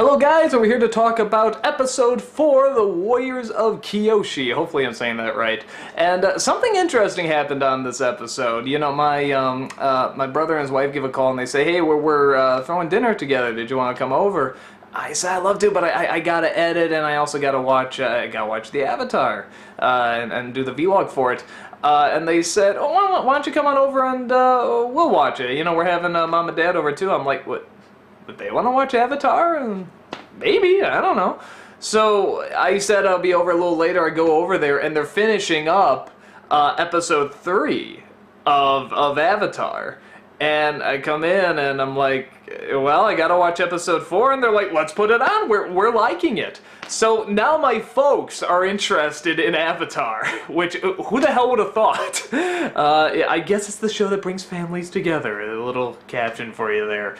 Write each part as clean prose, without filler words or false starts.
Hello guys, and we're here to talk about episode 4, The Warriors of Kyoshi. Hopefully I'm saying that right. And something interesting happened on this episode. You know, my brother and his wife give a call and they say, hey, we're throwing dinner together. Did you want to come over? I said, I'd love to, but I gotta edit and I also gotta watch the Avatar and do the vlog for it. And they said, oh, why don't you come on over and we'll watch it. You know, we're having mom and dad over too. I'm like, what? But they want to watch Avatar? And maybe, I don't know. So I said I'll be over a little later. I go over there and they're finishing up episode 3 of Avatar. And I come in and I'm like, well, I gotta watch episode 4, and they're like, let's put it on, we're liking it. So now my folks are interested in Avatar, which, who the hell would have thought? I guess it's the show that brings families together, a little caption for you there.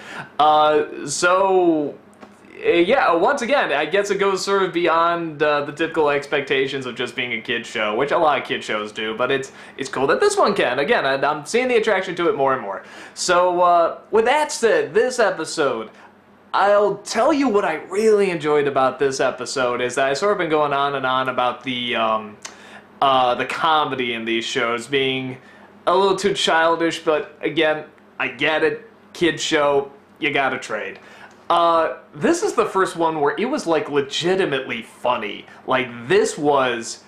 Yeah, once again, I guess it goes sort of beyond the typical expectations of just being a kid show, which a lot of kid shows do, but it's cool that this one can. Again, I'm seeing the attraction to it more and more. So, with that said, this episode, I'll tell you what I really enjoyed about this episode is that I've sort of been going on and on about the comedy in these shows being a little too childish, but again, I get it, kid show, you gotta trade. This is the first one where it was, like, legitimately funny. Like, this was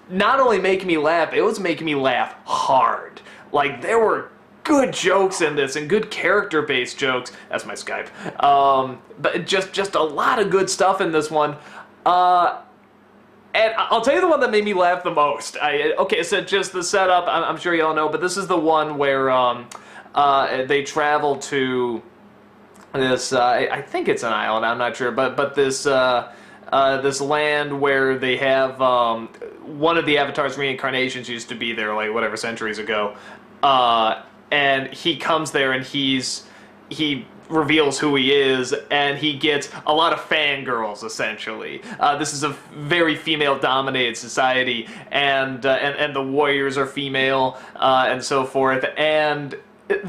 not only making me laugh, it was making me laugh hard. Like, there were good jokes in this, and good character-based jokes. That's my Skype. But just a lot of good stuff in this one. And I'll tell you the one that made me laugh the most. Okay, so just the setup, I'm sure you all know, but this is the one where they travel to this, I think it's an island, I'm not sure, but this this land where they have one of the Avatar's reincarnations used to be there, like whatever centuries ago, and he comes there and he reveals who he is, and he gets a lot of fangirls, essentially. This is a very female-dominated society, and the warriors are female, and so forth, and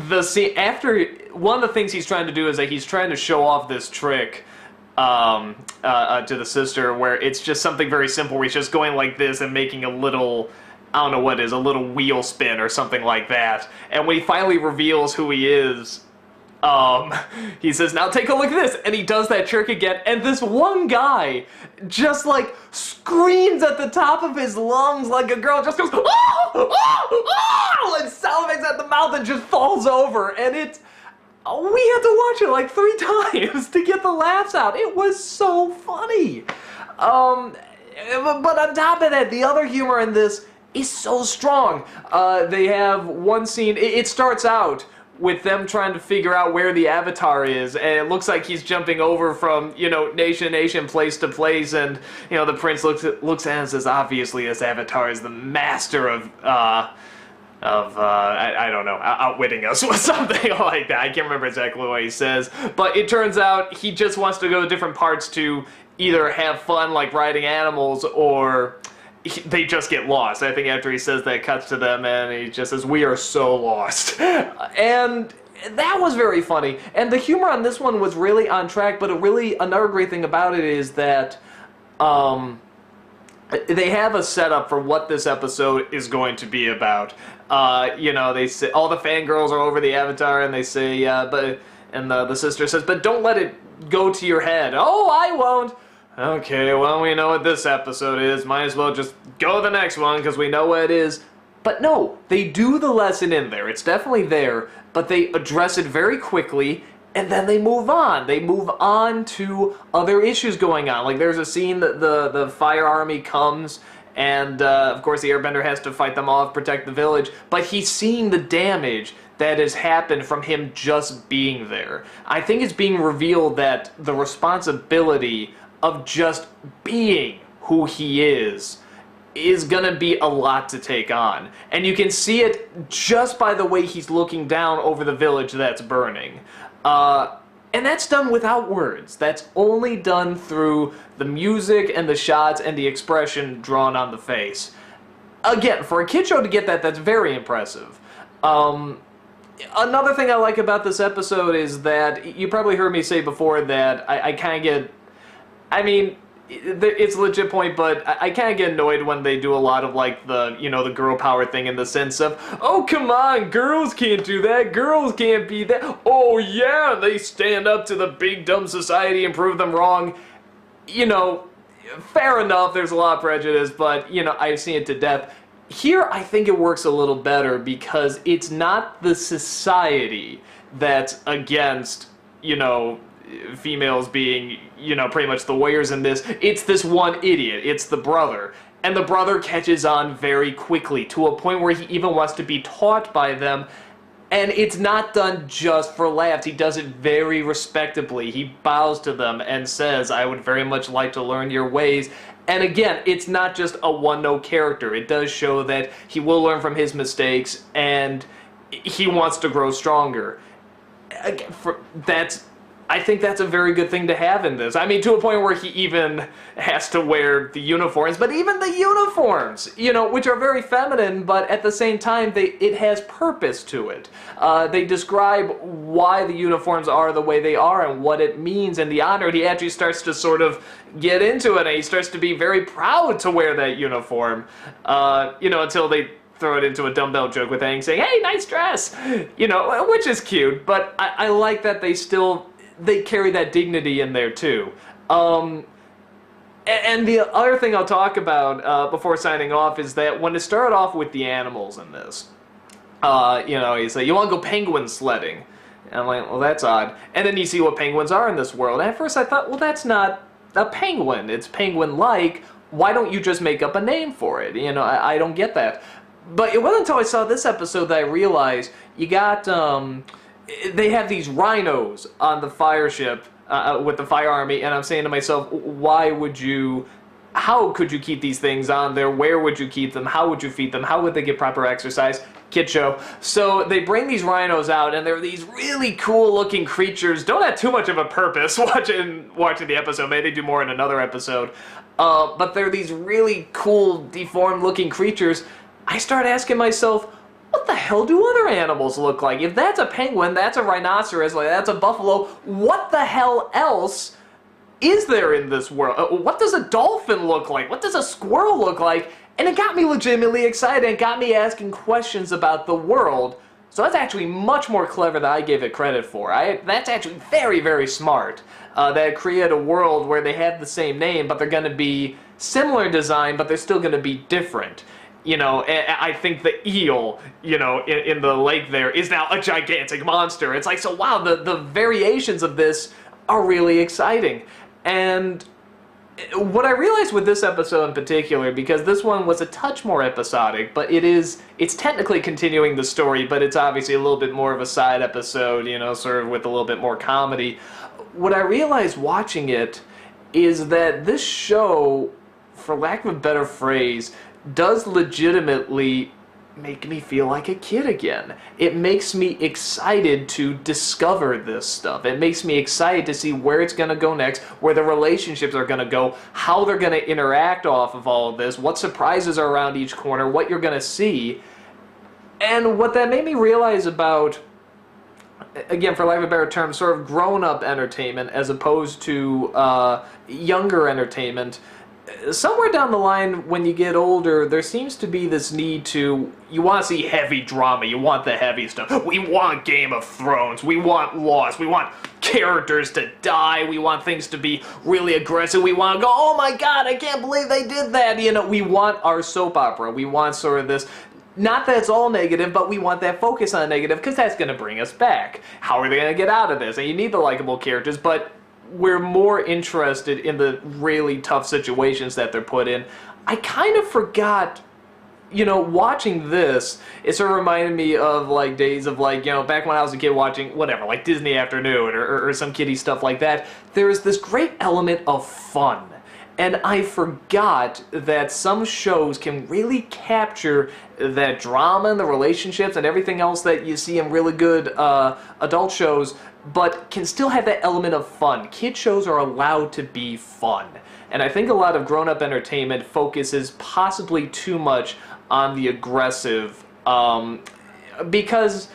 the scene after, one of the things he's trying to do is that he's trying to show off this trick to the sister, where it's just something very simple where he's just going like this and making a little, I don't know what it is, a little wheel spin or something like that. And when he finally reveals who he is, he says, now take a look at this, and he does that trick again, and this one guy just, like, screams at the top of his lungs like a girl, just goes, oh, oh, oh, and salivates at the mouth and just falls over, and it's, we had to watch it like 3 times to get the laughs out. It was so funny. But on top of that, the other humor in this is so strong. They have one scene, it starts out with them trying to figure out where the Avatar is, and it looks like he's jumping over from, you know, nation to nation, place to place, and, you know, the prince looks at him and says, obviously this Avatar is the master of I don't know, outwitting us or something like that. I can't remember exactly what he says, but it turns out he just wants to go to different parts to either have fun, like riding animals, or they just get lost. I think after he says that, it cuts to them, and he just says, we are so lost. And that was very funny. And the humor on this one was really on track, but another great thing about it is that they have a setup for what this episode is going to be about. You know, they say, all the fangirls are over the Avatar, and they say, and the sister says, but don't let it go to your head. Oh, I won't. Okay, well, we know what this episode is. Might as well just go to the next one, because we know what it is. But no, they do the lesson in there. It's definitely there, but they address it very quickly, and then they move on. They move on to other issues going on. Like, there's a scene that the fire army comes, and, of course, the Airbender has to fight them off, protect the village, but he's seeing the damage that has happened from him just being there. I think it's being revealed that the responsibility of just being who he is gonna be a lot to take on. And you can see it just by the way he's looking down over the village that's burning. And that's done without words. That's only done through the music and the shots and the expression drawn on the face. Again, for a kid show to get that, that's very impressive. Another thing I like about this episode is that you probably heard me say before that I kind of get. I mean, it's a legit point, but I kind of get annoyed when they do a lot of like the girl power thing in the sense of, oh come on, girls can't do that, girls can't be that. Oh yeah, they stand up to the big dumb society and prove them wrong. You know, fair enough. There's a lot of prejudice, but I've seen it to death. Here, I think it works a little better because it's not the society that's against females being, pretty much the warriors in this. It's this one idiot. It's the brother. And the brother catches on very quickly to a point where he even wants to be taught by them. And it's not done just for laughs. He does it very respectably. He bows to them and says, I would very much like to learn your ways. And again, it's not just a one-note character. It does show that he will learn from his mistakes and he wants to grow stronger. I think that's a very good thing to have in this. I mean, to a point where he even has to wear the uniforms, but even the uniforms, which are very feminine, but at the same time, it has purpose to it. They describe why the uniforms are the way they are and what it means and the honor. And he actually starts to sort of get into it, and he starts to be very proud to wear that uniform, until they throw it into a dumbbell joke with Aang saying, hey, nice dress, which is cute, but I like that they carry that dignity in there too. And the other thing I'll talk about before signing off is that when it started off with the animals in this, he's like, you want to go penguin sledding? And I'm like, well, that's odd. And then you see what penguins are in this world. And at first I thought, well, that's not a penguin. It's penguin-like. Why don't you just make up a name for it? I don't get that. But it wasn't until I saw this episode that I realized you got, they have these rhinos on the fire ship with the fire army, and I'm saying to myself, how could you keep these things on there? Where would you keep them? How would you feed them? How would they get proper exercise? Kid show. So they bring these rhinos out, and they're these really cool-looking creatures. Don't have too much of a purpose watching the episode. Maybe they do more in another episode. But they're these really cool, deformed-looking creatures. I start asking myself, what the hell do other animals look like? If that's a penguin, that's a rhinoceros, like that's a buffalo, what the hell else is there in this world? What does a dolphin look like? What does a squirrel look like? And it got me legitimately excited. It got me asking questions about the world. So that's actually much more clever than I gave it credit for. That's actually very, very smart. That create a world where they have the same name, but they're going to be similar in design, but they're still going to be different. I think the eel, in the lake there is now a gigantic monster. It's like, so wow, the variations of this are really exciting. And what I realized with this episode in particular, because this one was a touch more episodic, but it's technically continuing the story, but it's obviously a little bit more of a side episode, sort of with a little bit more comedy. What I realized watching it is that this show, for lack of a better phrase, does legitimately make me feel like a kid again. It makes me excited to discover this stuff. It makes me excited to see where it's going to go next, where the relationships are going to go, how they're going to interact off of all of this, what surprises are around each corner, what you're going to see. And what that made me realize about, again, for lack of a better term, sort of grown-up entertainment as opposed to younger entertainment. Somewhere down the line, when you get older, there seems to be this need you want to see heavy drama, you want the heavy stuff. We want Game of Thrones, we want Lost, we want characters to die, we want things to be really aggressive, we want to go, oh my god, I can't believe they did that, we want our soap opera, we want sort of this, not that it's all negative, but we want that focus on negative, because that's going to bring us back. How are they going to get out of this? And you need the likable characters, but we're more interested in the really tough situations that they're put in. I kind of forgot, watching this, it sort of reminded me of, like, days of, like, back when I was a kid watching, whatever, like Disney Afternoon or some kiddie stuff like that. There is this great element of fun. And I forgot that some shows can really capture that drama and the relationships and everything else that you see in really good adult shows, but can still have that element of fun. Kid shows are allowed to be fun. And I think a lot of grown-up entertainment focuses possibly too much on the aggressive, because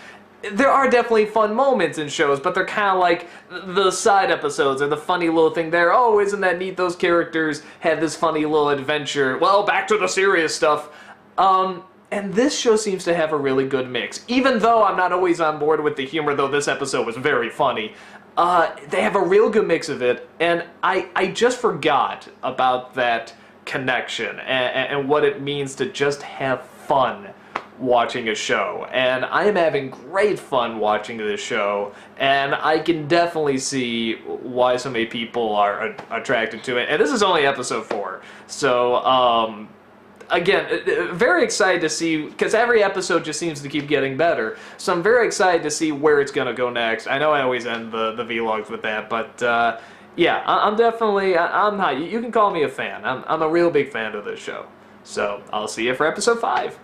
there are definitely fun moments in shows, but they're kind of like the side episodes or the funny little thing there. Oh, isn't that neat? Those characters had this funny little adventure. Well, back to the serious stuff. And this show seems to have a really good mix. Even though I'm not always on board with the humor, though this episode was very funny, they have a real good mix of it, and I just forgot about that connection and what it means to just have fun watching a show. And I am having great fun watching this show, and I can definitely see why so many people are attracted to it. And this is only episode 4, so again, very excited to see, because every episode just seems to keep getting better, so I'm very excited to see where it's going to go next. I know I always end the vlogs with that, but yeah, I'm definitely, I'm not, you can call me a fan. I'm a real big fan of this show. So, I'll see you for episode 5.